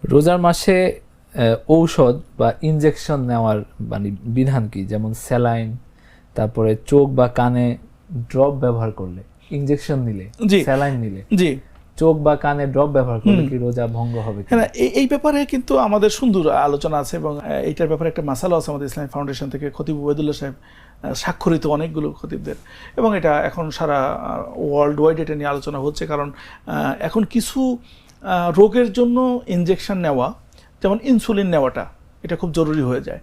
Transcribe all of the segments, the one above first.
রোজার মাসে ঔষধ বা ইনজেকশন নেওয়ার মানে বিধান কি? যেমন স্যালাইন, তারপরে চোখ বা কানে ড্রপ ব্যবহার করলে, ইনজেকশন নিলে, স্যালাইন নিলে, জি, চোখ বা কানে ড্রপ ব্যবহার করলে কি রোজা ভঙ্গ হবে? হ্যাঁ, এই ব্যাপারে কিন্তু আমাদের সুন্দর আলোচনা আছে এবং এইটার ব্যাপারে একটা মাসালা আছে আমাদের ইসলামিক ফাউন্ডেশন থেকে খতিব ওবায়দুল্লাহ সাহেব স্বাক্ষরিত অনেকগুলো খতিবদের, এবং এটা এখন সারা ওয়ার্ল্ড ওয়াইড এটা নিয়ে আলোচনা হচ্ছে। কারণ এখন কিছু রোগের জন্য ইনজেকশন নেওয়া, যেমন ইনসুলিন নেওয়াটা, এটা খুব জরুরি হয়ে যায়,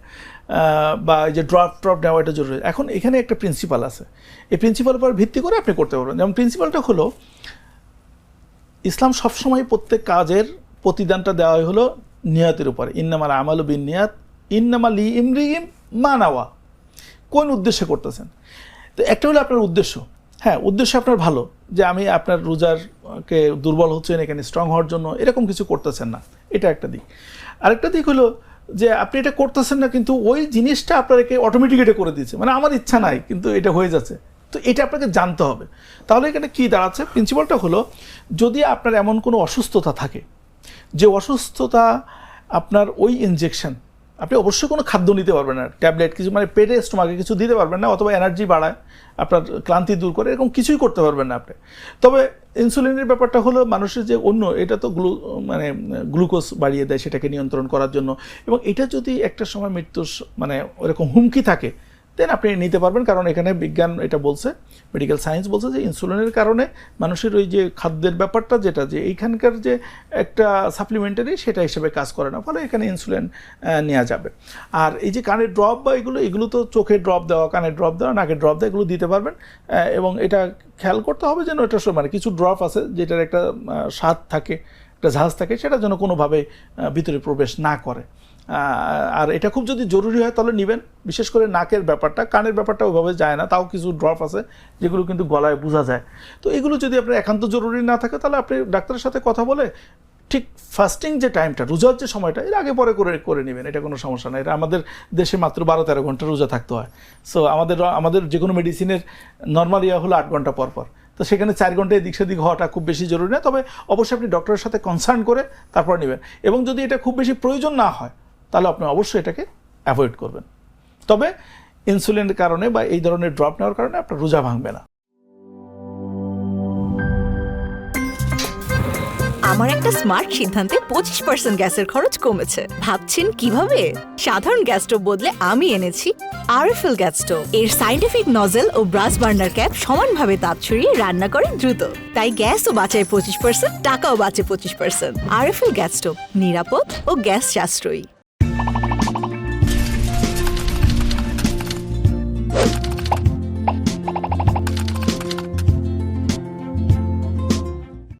বা এই যে ড্রপ নেওয়া, এটা জরুরি। এখন এখানে একটা প্রিন্সিপাল আছে, এই প্রিন্সিপালের উপর ভিত্তি করে আপনি করতে পারবেন। যেমন প্রিন্সিপালটা হলো, ইসলাম সবসময় প্রত্যেক কাজের প্রতিদানটা দেওয়া হলো নিয়তের উপরে। ইন্নামাল আমালু বিন্নিয়াত ইন্নামা লিইমরিইম মা নাওয়া। কোন উদ্দেশ্যে করতেছেন? তো একটা হলো আপনার উদ্দেশ্য, হ্যাঁ, উদ্দেশ্য আপনার ভালো, যে আমি আপনার রোজারকে দুর্বল হচ্ছেন এখানে স্ট্রং হওয়ার জন্য, এরকম কিছু করতেছেন না, এটা একটা দিক। আরেকটা দিক হলো যে আপনি এটা করতেছেন না, কিন্তু ওই জিনিসটা আপনাকে অটোমেটিক এটা করে দিচ্ছে, মানে আমার ইচ্ছা নাই কিন্তু এটা হয়ে যাচ্ছে। তো এটা আপনাকে জানতে হবে। তাহলে এখানে কি দাঁড়াচ্ছে? প্রিন্সিপালটা হলো, যদি আপনার এমন কোনো অসুস্থতা থাকে, যে অসুস্থতা আপনার ওই ইনজেকশন, আপনি অবশ্যই কোনো খাদ্য নিতে পারবেন না, ট্যাবলেট কিছু, মানে পেটে স্টোমাকে কিছু দিতে পারবেন না, অথবা এনার্জি বাড়ায়, আপনার ক্লান্তি দূর করে, এরকম কিছুই করতে পারবেন না আপনি। তবে ইনসুলিনের ব্যাপারটা হলো, মানুষের যে অন্য, এটা তো মানে গ্লুকোজ বাড়িয়ে দেয় সেটাকে নিয়ন্ত্রণ করার জন্য, এবং এটা যদি একটা সময় মৃত্যুর মানে ওরকম হুমকি থাকে, দেন আপনি নিতে পারবেন। কারণ এখানে বিজ্ঞান এটা বলছে, মেডিকেল সায়েন্স বলছে যে ইনসুলিনের কারণে মানুষের ওই যে খাদ্যের ব্যাপারটা, যেটা যে এইখানকার যে একটা সাপ্লিমেন্টারি, সেটা হিসেবে কাজ করে না, ফলে এখানে ইনসুলিন নেওয়া যাবে। আর এই যে কানের ড্রপ বা এগুলো তো চোখে ড্রপ দেওয়া, কানের ড্রপ দেওয়া, নাকের ড্রপ দেওয়া, এগুলো দিতে পারবেন। এবং এটা খেয়াল করতে হবে যেন এটা মানে কিছু ড্রপ আছে যেটার একটা স্বাদ থাকে, একটা ঝাঁজ থাকে, সেটা যেন কোনোভাবে ভিতরে প্রবেশ না করে। আর এটা খুব যদি জরুরি হয় তাহলে নেবেন। বিশেষ করে নাকের ব্যাপারটা, কানের ব্যাপারটা ওইভাবে যায় না, তাও কিছু ড্রপ আছে যেগুলো কিন্তু গলায় বোঝা যায়। তো এগুলো যদি আপনার একান্ত জরুরি না থাকে, তাহলে আপনি ডাক্তারের সাথে কথা বলে ঠিক ফাস্টিং যে টাইমটা, রোজার যে সময়টা, এর আগে পরে করে নেবেন, এটা কোনো সমস্যা নেই। এটা আমাদের দেশে মাত্র 12-13 ঘন্টা রোজা থাকতে হয়। সো আমাদের যে কোনো মেডিসিনের নর্মাল হলো 8 ঘন্টা পর পর। তো সেখানে 4 ঘন্টা এদিক সেদিক হওয়াটা খুব বেশি জরুরি না। তবে অবশ্যই আপনি ডক্টরের সাথে কনসার্ন করে তারপর নেবেন, এবং যদি এটা খুব বেশি প্রয়োজন না হয়, তাহলে আপনি অবশ্যই এটাকে অ্যাভয়েড করবেন। তবে ইনসুলিনের কারণে বা এই ধরনের ড্রপ নেওয়ার কারণে আপনার রোজা ভাঙবে না। আমার একটা স্মার্ট সিদ্ধান্তে 25% গ্যাসের খরচ কমেছে। ভাবছেন কিভাবে? সাধারণ গ্যাস স্টোভ বদলে আমি এনেছি আরএফএল গ্যাস স্টোভ। এর সাইন্টিফিক নজেল ও ব্রাস বার্নার ক্যাপ সমানভাবে তাপ ছড়িয়ে রান্না করে দ্রুত, তাই গ্যাসও বাঁচায় 25%, টাকাও বাঁচে 25%। আরএফএল গ্যাস স্টোভ, নিরাপদ ও গ্যাস সাশ্রয়ী।